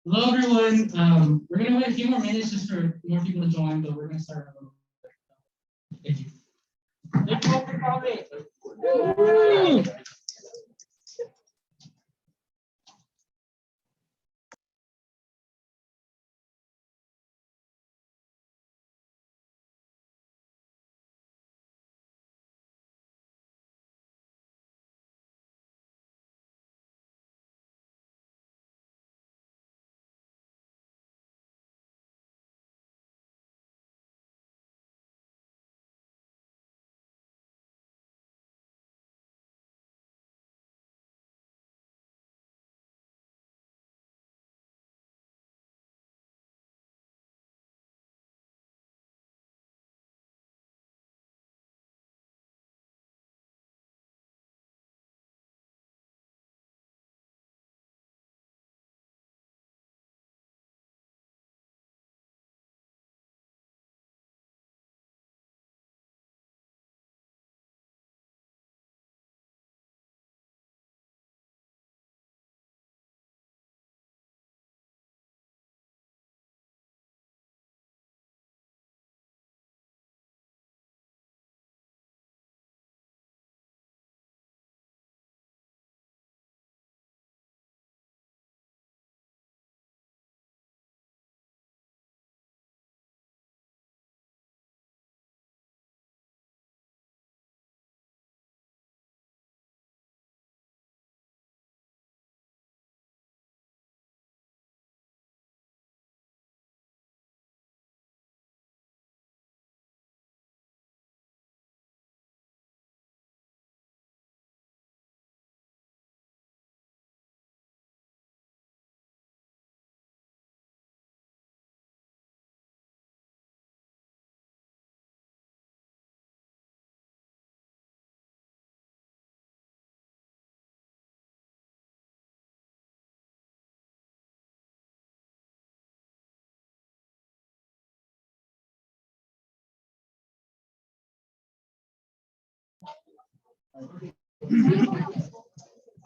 Hello, everyone. We're going to wait a few more minutes just for more people to join, but we're going to start a little bit. Thank you. Thank you all for coming.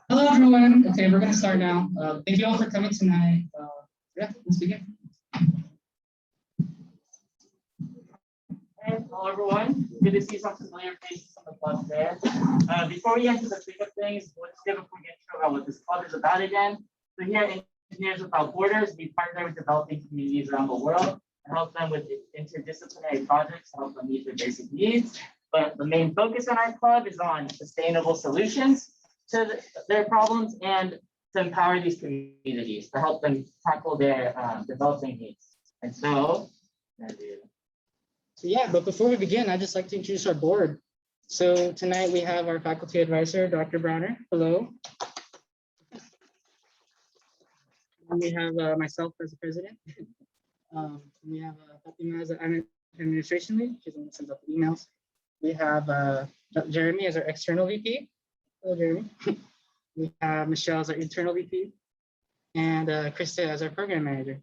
Hello, everyone. Okay, we're going to start now. Thank you all for coming tonight. Yeah, let's begin. Hello, everyone. Good to see some familiar faces on the club there. Before we get into the thick of things, let's give a quick intro about what this club is about again. So here at Engineers Without Borders, we partner with developing communities around the world and help them with interdisciplinary projects to help them meet their basic needs. But the main focus on our club is on sustainable solutions to their problems and to empower these communities to help them tackle their developing needs. And so yeah, but before we begin, I'd just like to introduce our board. So tonight we have our faculty advisor, Dr. Browner. Hello. And we have myself as the president. We have Fatima as an administration lead. She's the one that sends out the emails. We have Jeremy as our external VP. Hello, Jeremy. We have Michelle as our internal VP, and Krista as our program manager.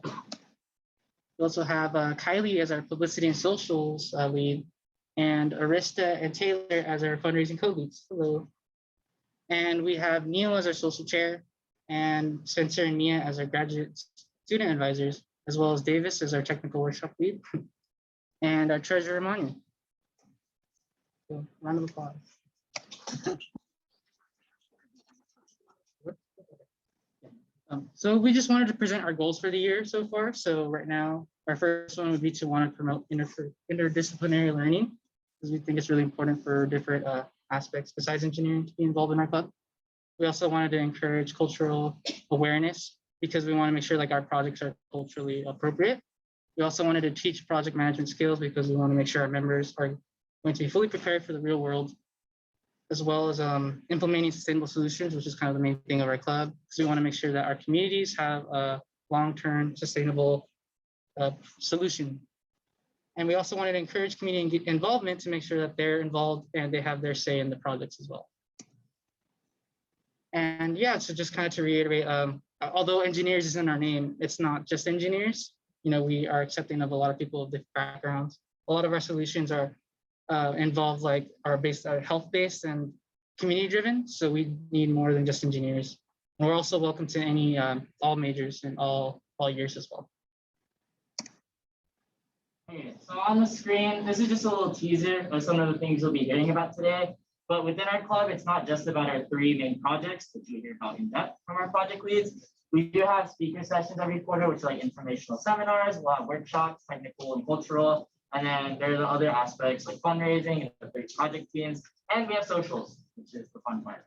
We also have Kylie as our publicity and socials lead, and Arista and Taylor as our fundraising co-leads. Hello. And we have Neil as our social chair, and Spencer and Mia as our graduate student advisors, as well as Davis as our technical workshop lead, and our treasurer, Manya. So, round of applause. So we just wanted to present our goals for the year so far. So right now, our first one would be to want to promote interdisciplinary learning, because we think it's really important for different aspects besides engineering to be involved in our club. We also wanted to encourage cultural awareness, because we want to make sure like our projects are culturally appropriate. We also wanted to teach project management skills, because we want to make sure our members are going to be fully prepared for the real world, as well as implementing sustainable solutions, which is kind of the main thing of our club. So we want to make sure that our communities have a long-term sustainable solution. And we also wanted to encourage community involvement to make sure that they're involved and they have their say in the projects as well. And yeah, so just kind of to reiterate, although engineers is in our name, it's not just engineers. You know, we are accepting of a lot of people of different backgrounds. A lot of our solutions are are health-based and community-driven. So we need more than just engineers. And we're also welcome to any all majors and all years as well. Okay, so on the screen, this is just a little teaser of some of the things you'll be hearing about today. But within our club, it's not just about our 3 main projects that you hear about in depth from our project leads. We do have speaker sessions every quarter, which are like informational seminars, we'll have workshops, technical and cultural. And then there are the other aspects like fundraising and the 3 project teams. And we have socials, which is the fun part.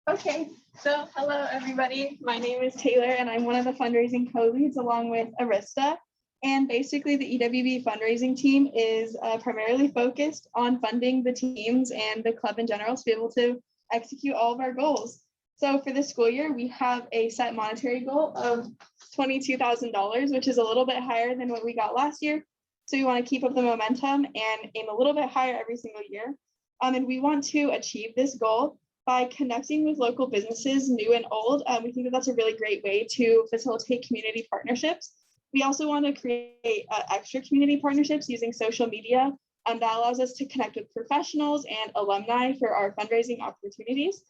Okay, so hello everybody. My name is Taylor and I'm one of the fundraising co-leads along with Arista. And basically the EWB fundraising team is primarily focused on funding the teams and the club in general to be able to execute all of our goals. So for this school year, we have a set monetary goal of $22,000, which is a little bit higher than what we got last year. So we want to keep up the momentum and aim a little bit higher every single year. And we want to achieve this goal by connecting with local businesses, new and old. We think that that's a really great way to facilitate community partnerships. We also want to create extra community partnerships using social media. That allows us to connect with professionals and alumni for our fundraising opportunities.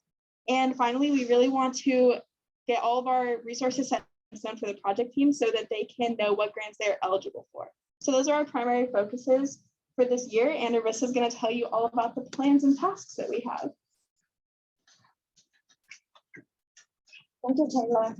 And finally, we really want to get all of our resources set done for the project team so that they can know what grants they're eligible for. So those are our primary focuses for this year. And Arissa is going to tell you all about the plans and tasks that we have. Thank you, Taylor.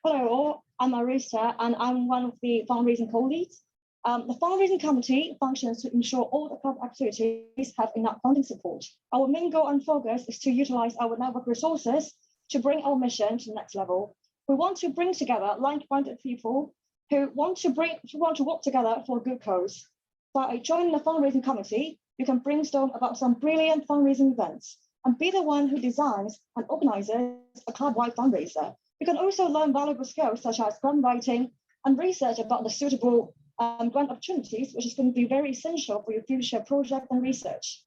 Hello all, I'm Arista and I'm one of the fundraising co-leads. The fundraising committee functions to ensure all the club activities have enough funding support. Our main goal and focus is to utilize our network resources to bring our mission to the next level. We want to bring together like-minded people who want to work together for a good cause. By joining the fundraising committee, you can brainstorm about some brilliant fundraising events and be the one who designs and organizes a club-wide fundraiser. You can also learn valuable skills such as grant writing and research about the suitable grant opportunities, which is going to be very essential for your future project and research.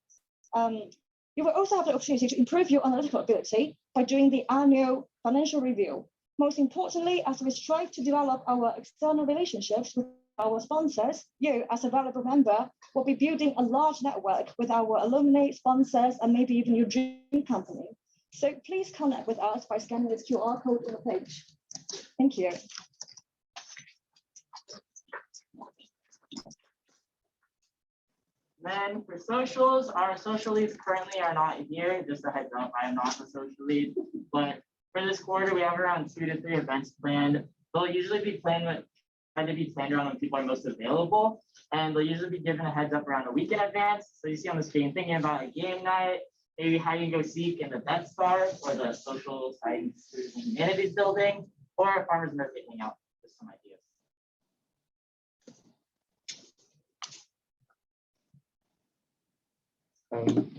You will also have the opportunity to improve your analytical ability by doing the annual financial review. Most importantly, as we strive to develop our external relationships with our sponsors, you as a valuable member will be building a large network with our alumni, sponsors, and maybe even your dream company. So please connect with us by scanning this QR code on the page. Thank you. Then for socials, our social leads currently are not here. Just a heads up, I am not the social lead. But for this quarter, we have around 2 to 3 events planned. They'll usually be planned around when people are most available. And they'll usually be given a heads up around a week in advance. So you see on the screen, thinking about a game night, maybe hide and go seek in the Death Star or the social science and humanities building, or a farmer's market hangout. Just some ideas.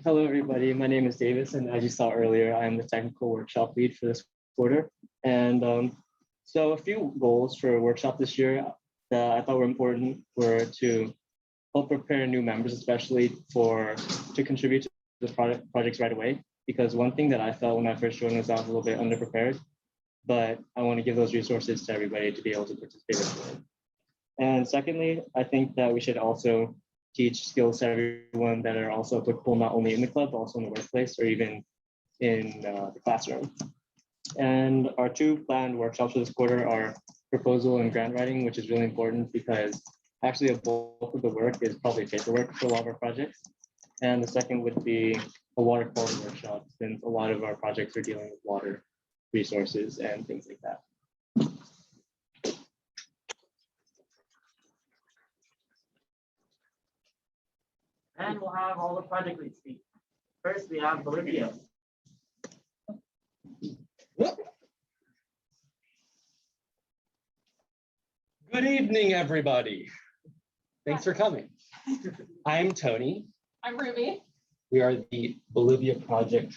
Hello, everybody. My name is Davis, and as you saw earlier, I am the technical workshop lead for this quarter. And so a few goals for a workshop this year that I thought were important were to help prepare new members, especially to contribute to the projects right away. Because one thing that I felt when I first joined was I was a little bit underprepared, but I want to give those resources to everybody to be able to participate in it. And secondly, I think that we should also teach skills to everyone that are also applicable not only in the club, but also in the workplace or even in the classroom. And our 2 planned workshops for this quarter are proposal and grant writing, which is really important because actually a bulk of the work is probably paperwork for a lot of our projects. And the second would be a water quality workshop, since a lot of our projects are dealing with water resources and things like that. And we'll have all the project leads speak. First, we have Bolivia. Good evening, everybody. Thanks for coming. I'm Tony. I'm Ruby. We are the Bolivia Project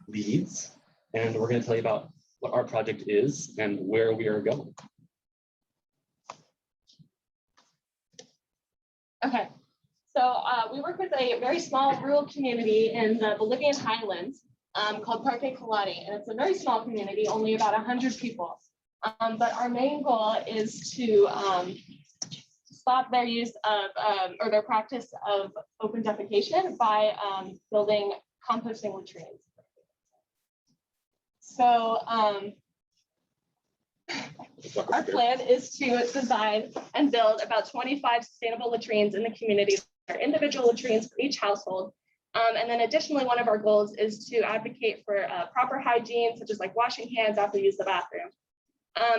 leads, and we're going to tell you about what our project is and where we are going. Okay, so we work with a very small rural community in the Bolivian highlands called Parque Colati, and it's a very small community, only about 100 people. But our main goal is to stop their use of or their practice of open defecation by building composting latrines. So our plan is to design and build about 25 sustainable latrines in the community. They're individual latrines for each household. And then additionally, one of our goals is to advocate for proper hygiene, such as like washing hands after you use the bathroom.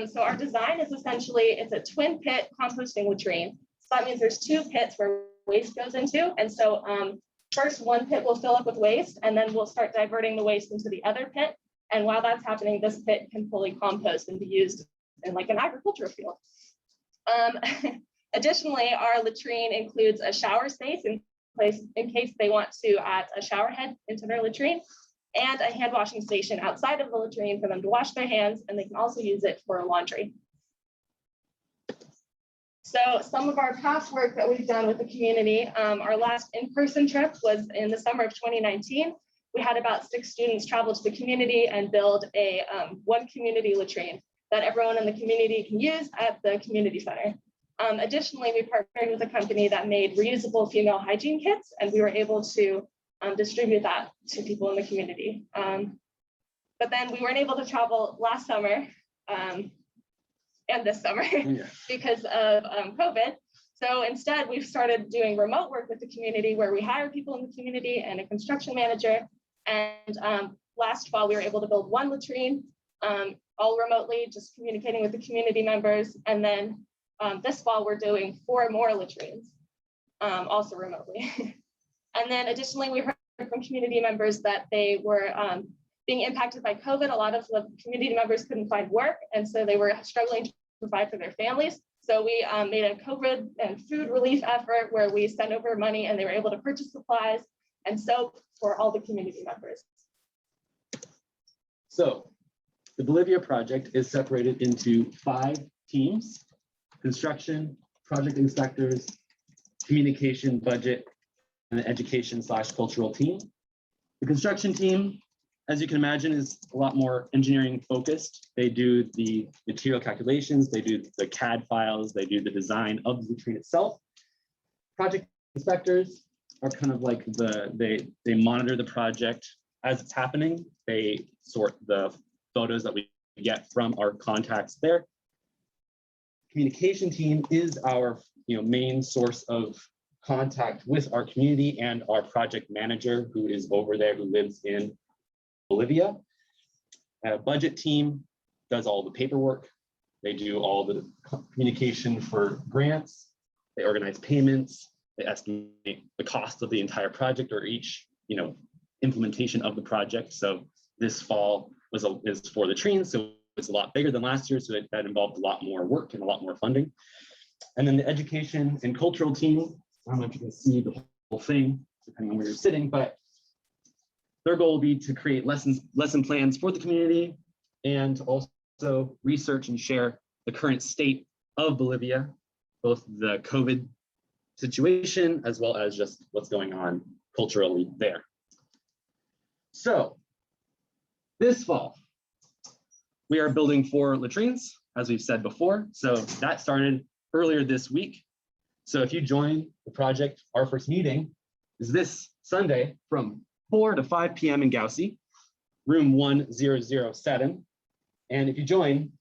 So our design is essentially, it's a twin pit composting latrine. So that means there's two pits where waste goes into. And so first one pit will fill up with waste, and then we'll start diverting the waste into the other pit. And while that's happening, this pit can fully compost and be used in like an agricultural field. Additionally, our latrine includes a shower space in case they want to add a shower head into their latrine, and a hand washing station outside of the latrine for them to wash their hands, and they can also use it for laundry. So some of our past work that we've done with the community, our last in-person trip was in the summer of 2019. We had about 6 students travel to the community and build a one community latrine that everyone in the community can use at the community center. Additionally, we partnered with a company that made reusable female hygiene kits, and we were able to distribute that to people in the community. But then we weren't able to travel last summer and this summer because of COVID. So instead, we've started doing remote work with the community where we hire people in the community and a construction manager. And last fall, we were able to build one latrine all remotely, just communicating with the community members. And then this fall, we're doing 4 more latrines, also remotely. And then additionally, we heard from community members that they were being impacted by COVID. A lot of the community members couldn't find work, and so they were struggling to provide for their families. So we made a COVID and food relief effort where we sent over money and they were able to purchase supplies and soap for all the community members. So the Bolivia Project is separated into 5 teams: construction, project inspectors, communication, budget, and the education/cultural team. The construction team, as you can imagine, is a lot more engineering focused. They do the material calculations, they do the CAD files, they do the design of the latrine itself. Project inspectors are kind of like they monitor the project as it's happening. They sort the photos that we get from our contacts there. Communication team is our main source of contact with our community and our project manager who is over there, who lives in Bolivia. Budget team does all the paperwork. They do all the communication for grants. They organize payments. They estimate the cost of the entire project or each implementation of the project. So this fall is for latrines, so it's a lot bigger than last year. So that involved a lot more work and a lot more funding. And then the education and cultural team, I don't know if you can see the whole thing, depending on where you're sitting, but their goal will be to create lesson plans for the community and also research and share the current state of Bolivia, both the COVID situation as well as just what's going on culturally there. So this fall, we are building 4 latrines, as we've said before. So that started earlier this week. So if you join the project, our first meeting is this Sunday from 4 to 5 p.m. in Gauci, room 1007. And if you join,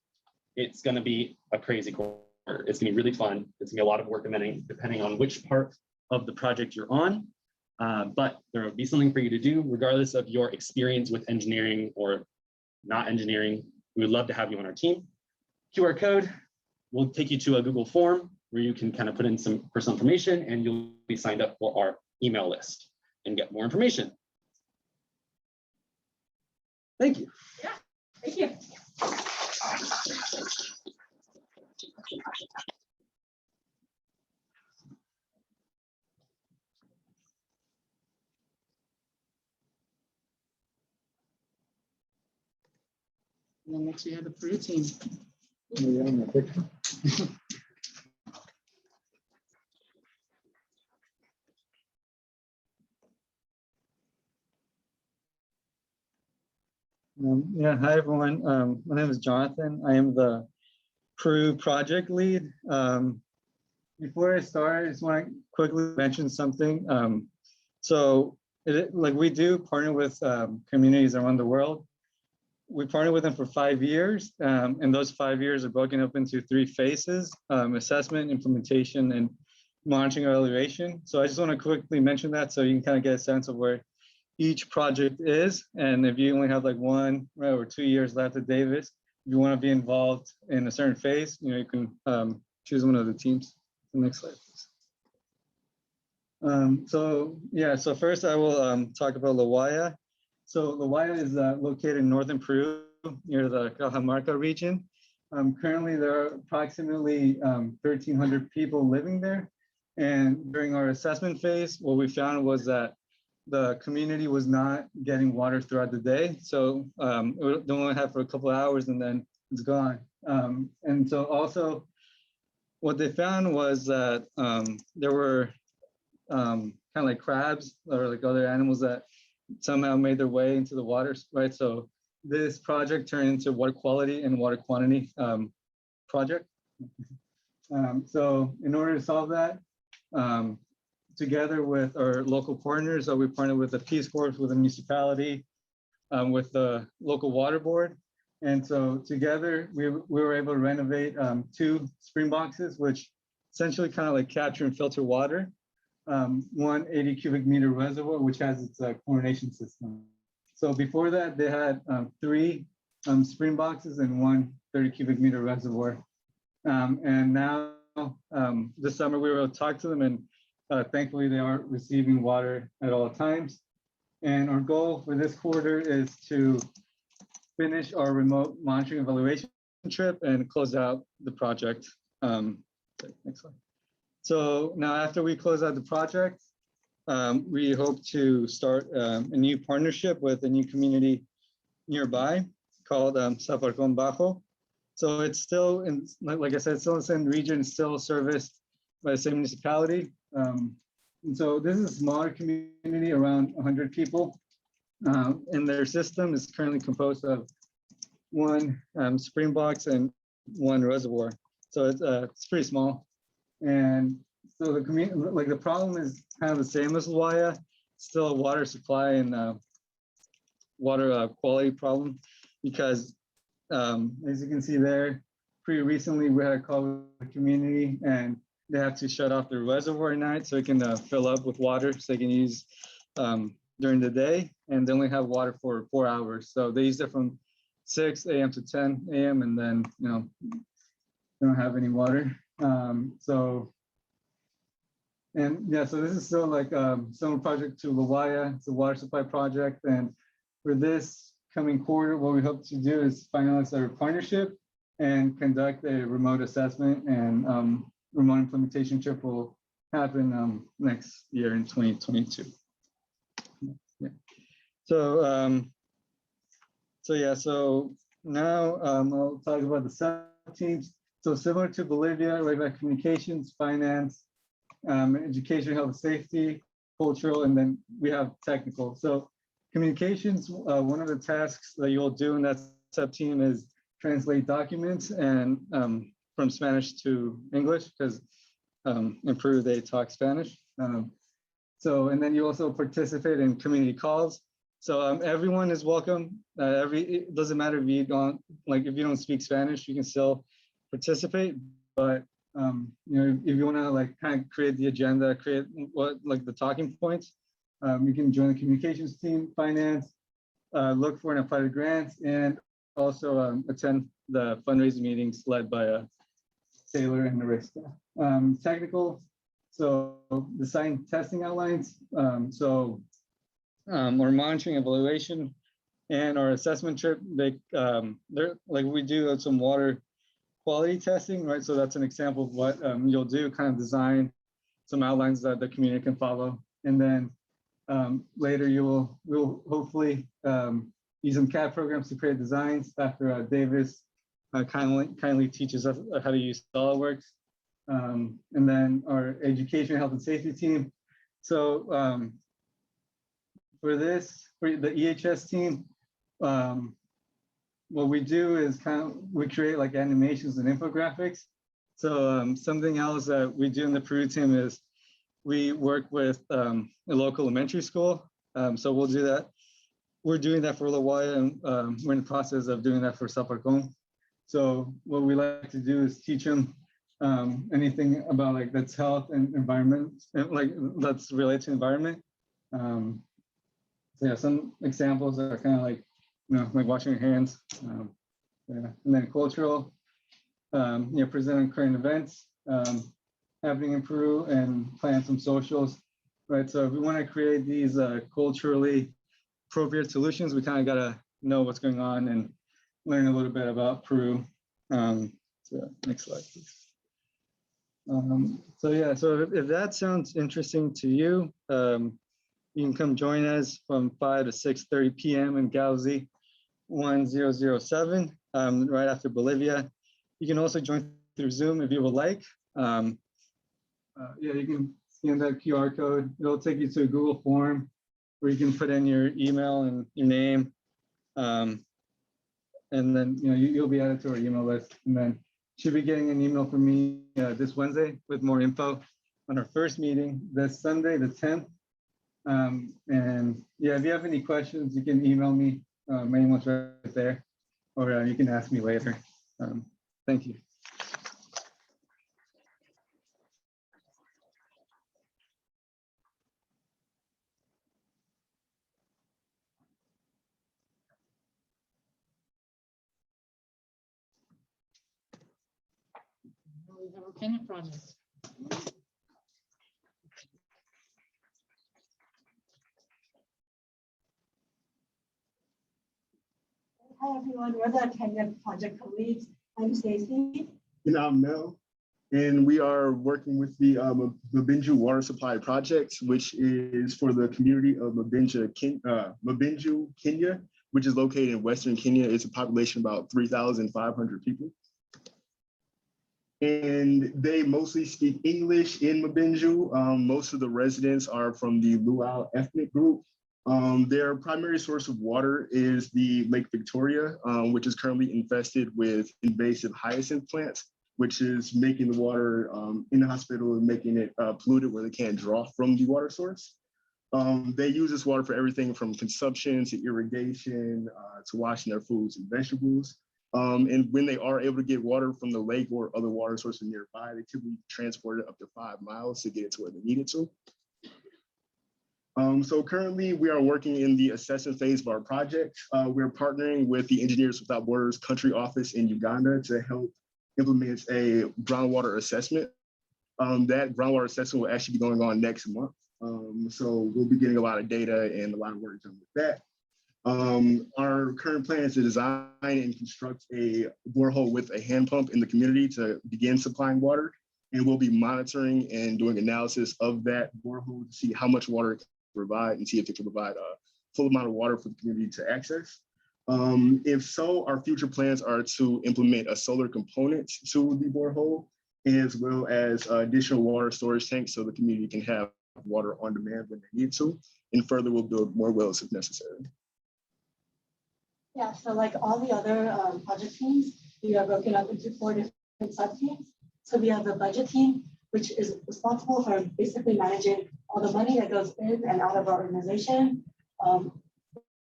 it's going to be a crazy quarter. It's going to be really fun. It's going to be a lot of work depending on which part of the project you're on. But there will be something for you to do, regardless of your experience with engineering or not engineering. We would love to have you on our team. QR code will take you to a Google form where you can kind of put in some personal information and you'll be signed up for our email list and get more information. Thank you. Yeah, thank you. And then next we have the Peru team. Hi everyone. My name is Jonathan. I am the Peru Project lead. Before I start, I just want to quickly mention something. We do partner with communities around the world. we partnered with them for 5 years, and those 5 years are broken up into 3 phases: assessment, implementation, and monitoring evaluation. So I just want to quickly mention that so you can kind of get a sense of where each project is. And if you only have like 1 or 2 years left at Davis, if you want to be involved in a certain phase, you can choose one of the teams. The next slide, please. So first I will talk about La Guaya. So La Guaya is located in northern Peru near the Cajamarca region. Currently there are approximately 1,300 people living there. And during our assessment phase, what we found was that the community was not getting water throughout the day. So they only have for a couple of hours and then it's gone. And so also what they found was that there were kind of like crabs or like other animals that somehow made their way into the waters, right? So this project turned into water quality and water quantity project. So in order to solve that, together with our local partners, we partnered with the Peace Corps, with the municipality, with the local water board. And so together we were able to renovate 2 spring boxes, which essentially kind of like capture and filter water. One 80 cubic meter reservoir, which has its chlorination system. So before that, they had 3 spring boxes and 1 30 cubic meter reservoir. And now this summer we were able to talk to them, and thankfully they are receiving water at all times. And our goal for this quarter is to finish our remote monitoring evaluation trip and close out the project. Next slide. So now after we close out the project, we hope to start a new partnership with a new community nearby called Zafarcón Bajo. So it's still, like I said, still in the same region, still serviced by the same municipality. And so this is a smaller community, around 100 people. And their system is currently composed of 1 spring box and 1 reservoir. So it's pretty small. And so the community, like the problem is kind of the same as La Guaya, still a water supply and water quality problem, because as you can see there, pretty recently we had a call with the community and they have to shut off the reservoir at night so it can fill up with water so they can use during the day, and they only have water for 4 hours. So they use it from 6 a.m. to 10 a.m. and then, they don't have any water. So this is still like similar project to La Guaya. It's a water supply project. And for this coming quarter, what we hope to do is finalize our partnership and conduct a remote assessment, and remote implementation trip will happen next year in 2022. Yeah. So now I'll talk about the sub-teams. So similar to Bolivia, we have communications, finance, education, health and safety, cultural, and then we have technical. So communications, one of the tasks that you'll do in that sub-team is translate documents and from Spanish to English, because in Peru they talk Spanish. And then you also participate in community calls. So everyone is welcome. It doesn't matter if you don't speak Spanish, you can still participate. But if you want to kind of create the agenda, create the talking points, you can join the communications team, finance, look for and apply to grants, and also attend the fundraising meetings led by Taylor and Arista. Technical, so design testing outlines. Our monitoring evaluation and our assessment trip, we do some water quality testing, right? So that's an example of what you'll do, kind of design some outlines that the community can follow. And then later we'll hopefully use some CAD programs to create designs after Davis kindly teaches us how to use SolidWorks. And then our education, health and safety team. So for the EHS team, what we do is we create like animations and infographics. So something else that we do in the Peru team is we work with a local elementary school. So we'll do that. we're doing that for a little while, and we're in the process of doing that for Zaparcon. So what we like to do is teach them anything about like that's health and environment, and like that's related to environment. So yeah, some examples are kind of like, like washing your hands. Yeah. And then cultural, presenting current events happening in Peru, and plan some socials, right? So if we want to create these culturally appropriate solutions, we kind of got to know what's going on and learn a little bit about Peru. So next slide, please. So yeah, so if that sounds interesting to you, you can come join us from 5 to 6:30 p.m. in Gauzy 1007, right after Bolivia. You can also join through Zoom if you would like. Yeah, you can scan that QR code. It'll take you to a Google form where you can put in your email and your name. And then you'll be added to our email list, and then should be getting an email from me this Wednesday with more info on our first meeting this Sunday, the 10th. And yeah, if you have any questions, you can email me. My email's right there, or you can ask me later. Thank you. We have our Kenya project. Hi everyone, we're the Kenya project colleagues. I'm Stacy. And I'm Mel, and we are working with the Mabinju Water Supply Project, which is for the community of Mabinju, Kenya, which is located in Western Kenya. It's a population of about 3,500 people. And they mostly speak English in Mabinju. Most of the residents are from the Luau ethnic group. Their primary source of water is the Lake Victoria, which is currently infested with invasive hyacinth plants, which is making the water in the hospital and making it polluted where they can't draw from the water source. They use this water for everything from consumption to irrigation to washing their foods and vegetables. And when they are able to get water from the lake or other water sources nearby, they typically transport it up to 5 miles to get it to where they need it to. So currently we are working in the assessment phase of our project. We're partnering with the Engineers Without Borders country office in Uganda to help implement a groundwater assessment. That groundwater assessment will actually be going on next month. So we'll be getting a lot of data and a lot of work done with that. Our current plan is to design and construct a borehole with a hand pump in the community to begin supplying water. And we'll be monitoring and doing analysis of that borehole to see how much water it can provide and see if it can provide a full amount of water for the community to access. If so, our future plans are to implement a solar component to the borehole, as well as additional water storage tanks so the community can have water on demand when they need to. And further, we'll build more wells if necessary. Yeah, so like all the other project teams, we are broken up into 4 different sub-teams. So we have the budget team, which is responsible for basically managing all the money that goes in and out of our organization.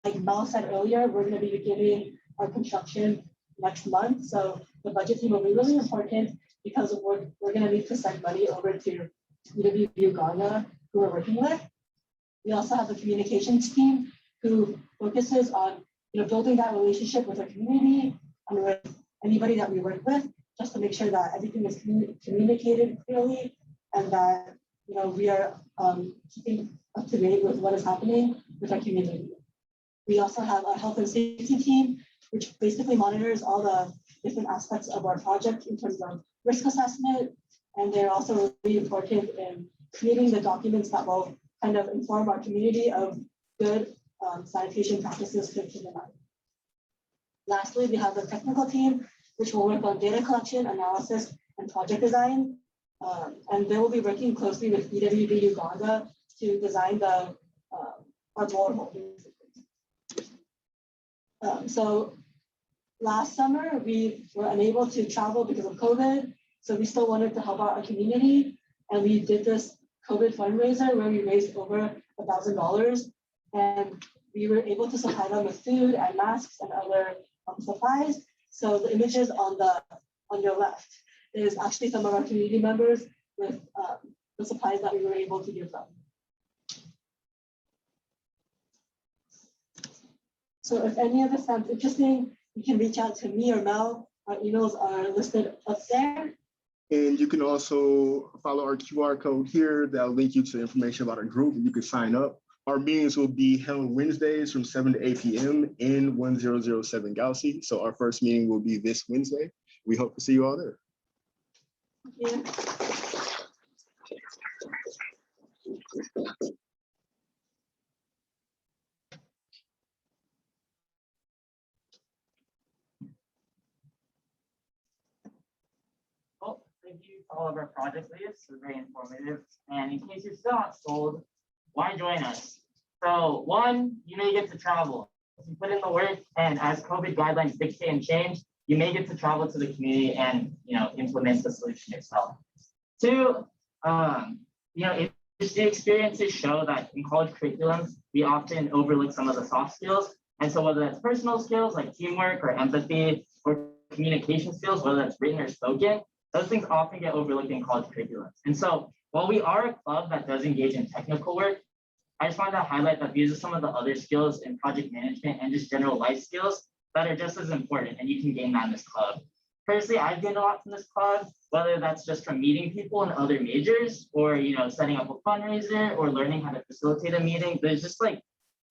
Like Mel said earlier, we're going to be beginning our construction next month. So the budget team will be really important because we're going to need to send money over to EWB Uganda, who we're working with. We also have the communications team who focuses on building that relationship with our community and with anybody that we work with, just to make sure that everything is communicated clearly and that we are keeping up to date with what is happening with our community. We also have a health and safety team, which basically monitors all the different aspects of our project in terms of risk assessment. And they're also really important in creating the documents that will kind of inform our community of good sanitation practices to implement. Lastly, we have the technical team, which will work on data collection, analysis, and project design. And they will be working closely with EWB Uganda to design our borehole. So last summer, we were unable to travel because of COVID. So we still wanted to help out our community. And we did this COVID fundraiser where we raised over $1,000. and we were able to supply them with food and masks and other supplies. So the images on your left is actually some of our community members with the supplies that we were able to give them. So if any of this sounds interesting, you can reach out to me or Mel. Our emails are listed up there. And you can also follow our QR code here that'll link you to information about our group, and you can sign up. Our meetings will be held Wednesdays from 7 to 8 p.m. in 1007 Galaxy. So our first meeting will be this Wednesday. We hope to see you all there. Yeah. Well, thank you to all of our project leaders. It was very informative. And in case you're still not sold, why join us? So one, you may get to travel. If you put in the work, and as COVID guidelines dictate and change, you may get to travel to the community and implement the solution yourself. Two, industry experiences show that in college curriculums, we often overlook some of the soft skills. And so whether that's personal skills like teamwork or empathy or communication skills, whether that's written or spoken, those things often get overlooked in college curriculums. And so while we are a club that does engage in technical work, I just wanted to highlight that these are some of the other skills in project management and just general life skills that are just as important, and you can gain that in this club. Personally, I've gained a lot from this club, whether that's just from meeting people in other majors or setting up a fundraiser or learning how to facilitate a meeting. There's just like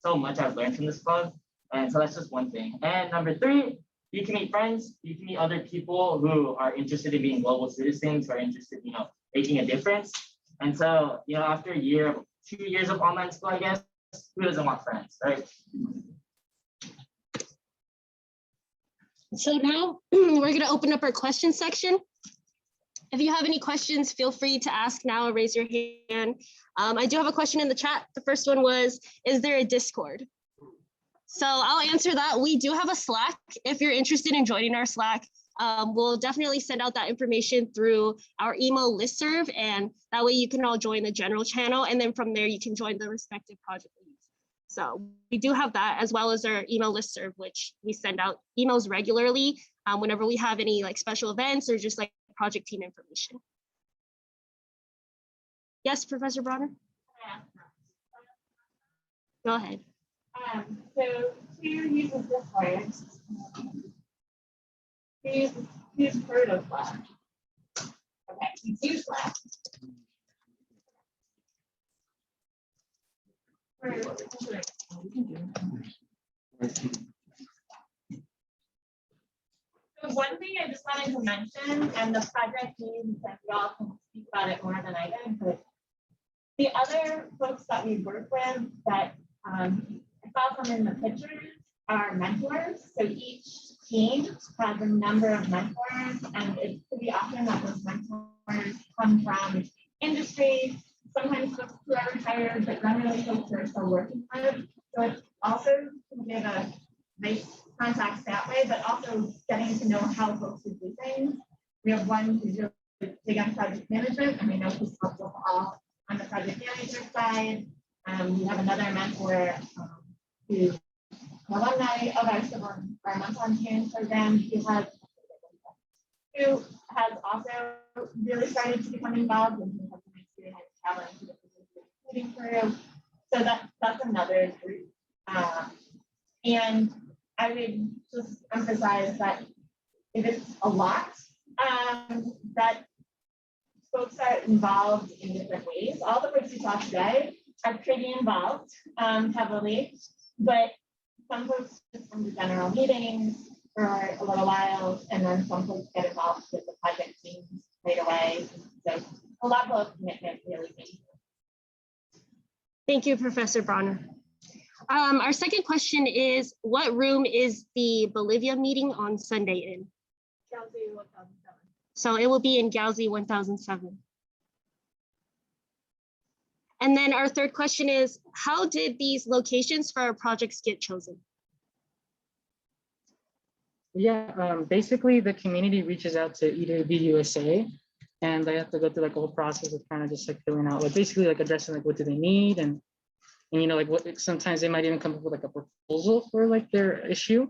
so much I've learned from this club. And so that's just one thing. And number three, you can meet friends, you can meet other people who are interested in being global citizens, who are interested, making a difference. And so, after 2 years of online school, I guess, who doesn't want friends, right? So now we're going to open up our question section. If you have any questions, feel free to ask now or raise your hand. I do have a question in the chat. The first one was, is there a Discord? So I'll answer that. We do have a Slack. If you're interested in joining our Slack, we'll definitely send out that information through our email listserv, and that way you can all join the general channel, and then from there you can join the respective project leads. So we do have that, as well as our email listserv, which we send out emails regularly whenever we have any special events or just project team information. Yes, Professor Bronner? Go ahead. So to use a Discord, who's heard of Slack? Okay, you do Slack. So one thing I just wanted to mention, and the project team that y'all can speak about it more than I can, but the other folks that we work with that I saw some in the pictures are mentors. So each team has a number of mentors, and it's pretty often that those mentors come from industry, sometimes folks who are retired, but generally folks who are still working hard. So it's also to give a nice contacts that way, but also getting to know how folks would do things. We have one who's really big on project management, and we know he's helped us all on the project manager side. We have another mentor who's an alumni of our civil environmental engineering program who has also really started to become involved, and he has an experience traveling to including Peru. So that's another group. And I would just emphasize that if it's a lot, that folks are involved in different ways. All the folks we talked today are pretty involved heavily, but some folks just come to general meetings for a little while, and then some folks get involved with the project teams right away. So a level of commitment really means. Thank you, Professor Bronner. Our second question is, what room is the Bolivia meeting on Sunday in? Galaxy 1007. So it will be in Galaxy 1007. And then our third question is, how did these locations for our projects get chosen? Yeah, basically the community reaches out to EWB-USA, and they have to go through a whole process of kind of just filling out, basically addressing what do they need, and And like sometimes they might even come up with like a proposal for like their issue.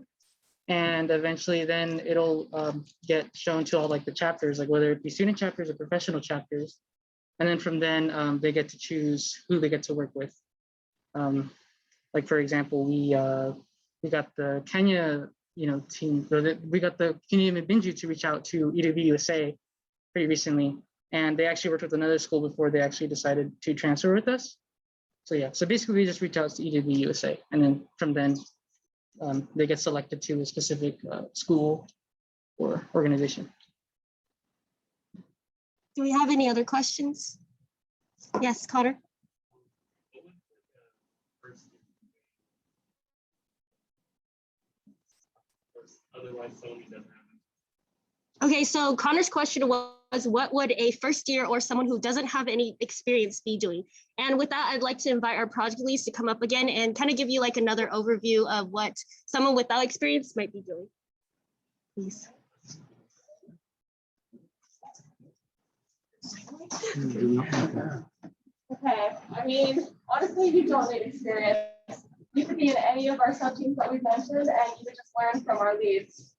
And eventually then it'll get shown to all like the chapters, like whether it be student chapters or professional chapters. And then from then they get to choose who they get to work with. Like for example, we got the Kenya, team, we got the Kenya Mbinju to reach out to EWB-USA pretty recently. And they actually worked with another school before they actually decided to transfer with us. So yeah, so basically we just reach out to EWB-USA, and then from then they get selected to a specific school or organization. Do we have any other questions? Yes, Connor. Okay, so Connor's question was, what would a first year or someone who doesn't have any experience be doing? And with that, I'd like to invite our project leads to come up again and kind of give you like another overview of what someone without experience might be doing. Please. Okay, I mean, honestly, you don't need experience. You could be in any of our sub teams that we've mentioned, and you could just learn from our leads.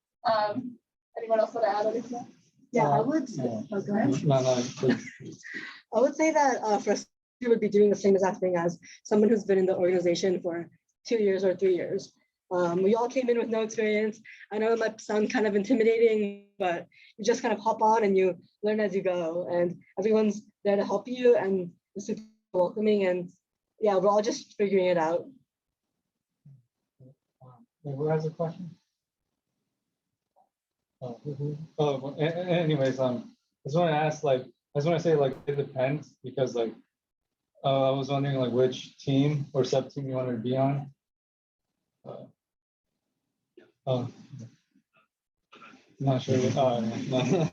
Anyone else want to add anything? Yeah, I would. Oh, go ahead. Please. I would say that first you would be doing the same exact thing as someone who's been in the organization for 2 years or 3 years. We all came in with no experience. I know it might sound kind of intimidating, but you just kind of hop on and you learn as you go, and everyone's there to help you and it's super welcoming, and yeah, we're all just figuring it out. Who has a question? Anyways, I just want to ask, I just want to say, it depends, because I was wondering which team or sub team you wanted to be on. Not sure. No.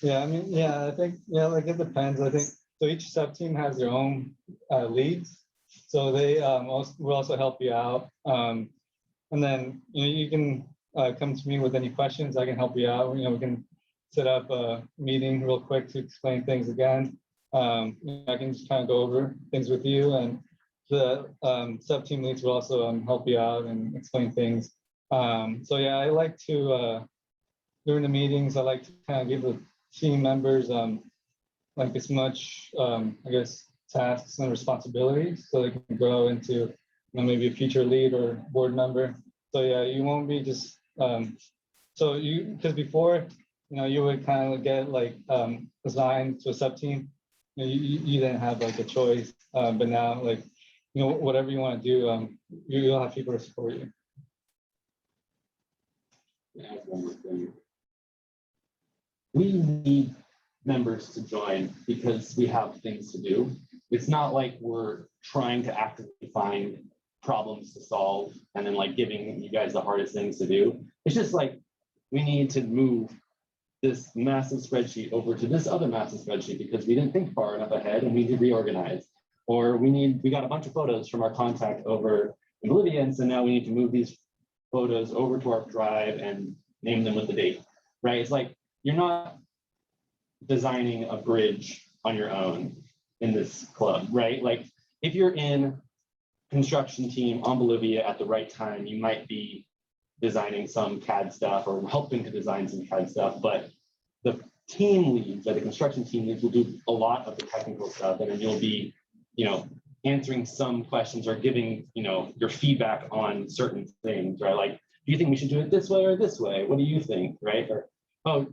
Yeah, I mean, yeah, I think, it depends. I think so. Each sub team has their own leads, so they will also help you out. And then you can come to me with any questions. I can help you out. We can set up a meeting real quick to explain things again. I can just kind of go over things with you, and the sub team leads will also help you out and explain things. So yeah, I like to during the meetings, I like to kind of give the team members as much I guess tasks and responsibilities so they can grow into maybe a future lead or board member. So yeah, you won't be just because before you would kind of get assigned to a sub team. You didn't have a choice, but now whatever you want to do, you'll have people to support you. One more thing. We need members to join because we have things to do. It's not like we're trying to actively find problems to solve and then giving you guys the hardest things to do. It's just we need to move this massive spreadsheet over to this other massive spreadsheet because we didn't think far enough ahead and we need to reorganize. Or we got a bunch of photos from our contact over in Bolivia, and so now we need to move these photos over to our drive and name them with the date, right? It's you're not designing a bridge on your own in this club, right? If you're in construction team on Bolivia at the right time, you might be designing some CAD stuff or helping to design some CAD stuff, but the team leads, the construction team leads will do a lot of the technical stuff, and then you'll be, answering some questions or giving, your feedback on certain things, right? Do you think we should do it this way or this way? What do you think, right? Or, oh,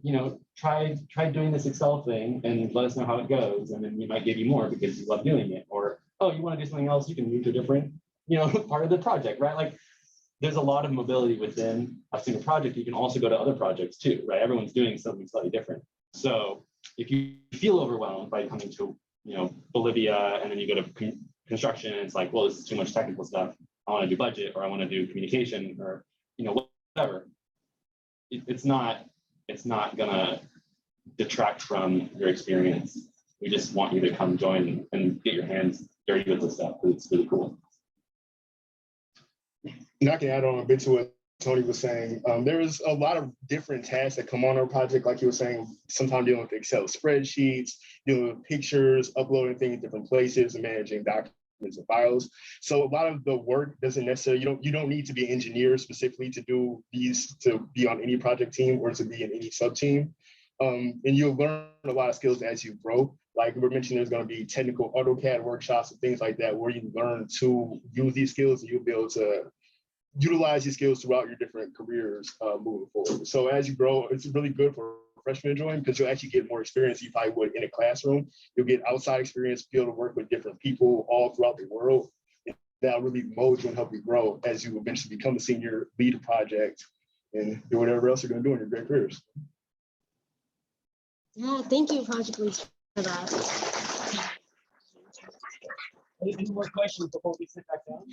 try doing this Excel thing and let us know how it goes, and then we might give you more because you love doing it. Or, oh, you want to do something else, you can move to a different, part of the project, right? There's a lot of mobility within a single project. You can also go to other projects too, right? Everyone's doing something slightly different. So if you feel overwhelmed by coming to, Bolivia, and then you go to construction, and it's well, this is too much technical stuff. I want to do budget, or I want to do communication, or whatever. It's not gonna detract from your experience. We just want you to come join and get your hands dirty with this stuff because it's really cool. And I can add on a bit to what Tony was saying. There is a lot of different tasks that come on our project, like you were saying, sometimes dealing with Excel spreadsheets, dealing with pictures, uploading things in different places, and managing documents documents and files. So a lot of the work doesn't necessarily, you don't need to be an engineer specifically to do these, to be on any project team or to be in any sub team. And you'll learn a lot of skills as you grow. Like we mentioned, there's going to be technical AutoCAD workshops and things like that where you learn to use these skills and you'll be able to utilize these skills throughout your different careers moving forward. So as you grow, it's really good for freshmen to join because you'll actually get more experience you probably would in a classroom. You'll get outside experience, be able to work with different people all throughout the world. That'll really mold you and help you grow as you eventually become a senior, lead a project, and do whatever else you're going to do in your great careers. Yeah, thank you, Project Leads, for that. Any more questions before we sit back down?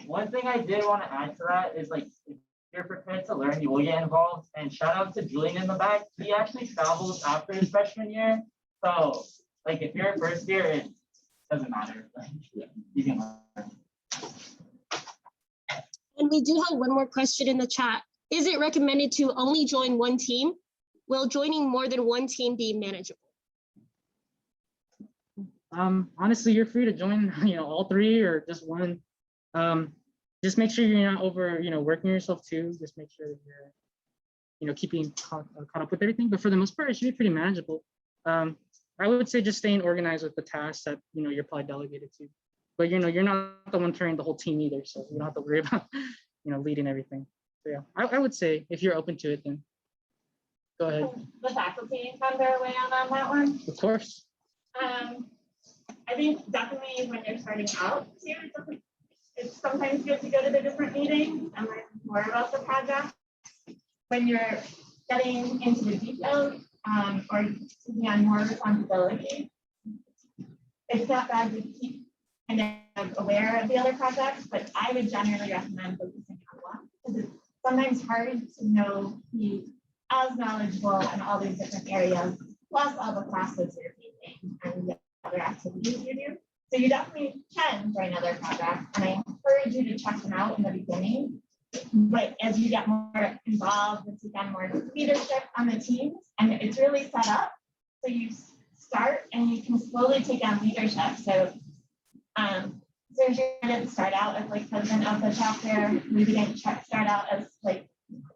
One thing I did want to add to that is like, if you're prepared to learn, you will get involved. And shout out to Julian in the back. He actually travels after his freshman year. So like, if you're a first year, it doesn't matter. Like, you can learn. And we do have one more question in the chat. Is it recommended to only join one team? Will joining more than one team be manageable? Honestly, you're free to join, all three or just one. Just make sure you're not over, working yourself too. Just make sure that you're, keeping caught up with everything. But for the most part, it should be pretty manageable. I would say just staying organized with the tasks that, you're probably delegated to. But, you're not the one carrying the whole team either. So you don't have to worry about, leading everything. So yeah, I would say if you're open to it, then go ahead. The faculty can their way on that one. Of course. I think definitely when you're starting out too, it's sometimes good to go to the different meetings and learn more about the project. When you're getting into the details or taking on more responsibility, it's not bad to keep kind of aware of the other projects, but I would generally recommend focusing on one because it's sometimes hard to be as knowledgeable in all these different areas, plus all the classes you're taking and the other activities you do. So you definitely can join other projects, and I encourage you to check them out in the beginning. But as you get more involved, as you get more leadership on the teams, and it's really set up, so you start and you can slowly take on leadership. So Sergio didn't start out as like president of the chapter. We didn't start out as like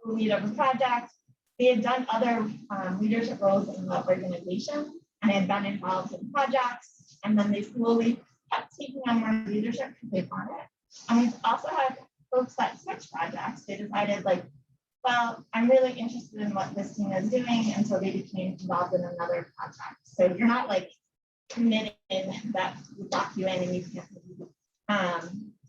lead of a project. They had done other leadership roles in the organization and had been involved in projects, and then they slowly kept taking on more leadership because they want it. And we've also had folks that switch projects. They decided like, well, I'm really interested in what this team is doing, and so they became involved in another project. So you're not like committed that we lock you in and you can't leave.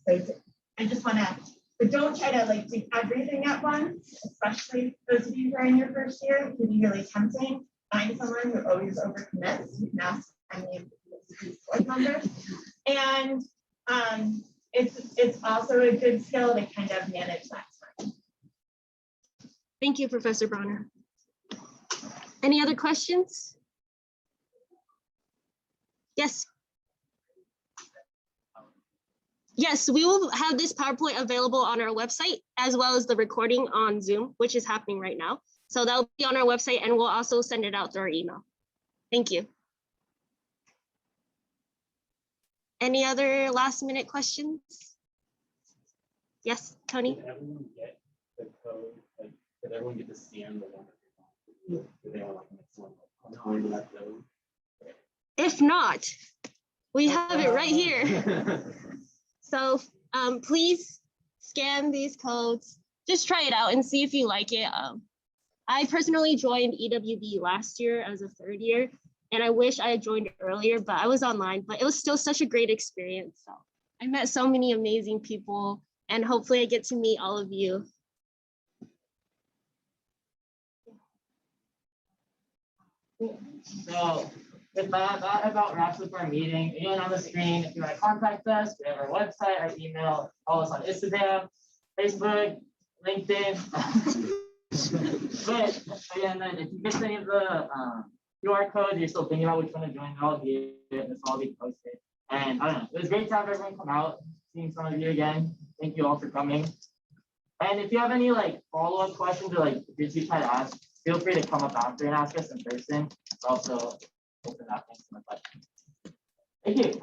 So I just want to, but don't try to like do everything at once, especially those of you who are in your first year. It can be really tempting. Find someone who always overcommits. You can ask any of the board members. And it's also a good skill to kind of manage that time. Thank you, Professor Bronner. Any other questions? Yes. Yes, we will have this PowerPoint available on our website, as well as the recording on Zoom, which is happening right now. So that'll be on our website, and we'll also send it out through our email. Thank you. Any other last minute questions? Yes, Tony? Did everyone get the code? Like, did everyone get to scan the one? Did they all like mix one on that code? If not, we have it right here. So please scan these codes. Just try it out and see if you like it. I personally joined EWB last year as a third year, and I wish I had joined earlier, but I was online, but it was still such a great experience. So I met so many amazing people, and hopefully I get to meet all of you. So with that about wraps up our meeting. Again, on the screen, if you want to contact us, we have our website, our email, follow us on Instagram, Facebook, LinkedIn. But again, then if you missed any of the QR code, you're still thinking about which one to join, I'll be it. This will all be posted. And I don't know, it was great to have everyone come out, seeing some of you again. Thank you all for coming. And if you have any like follow-up questions or like did you try to ask, feel free to come up after and ask us in person. We're also open up things some questions. Thank you.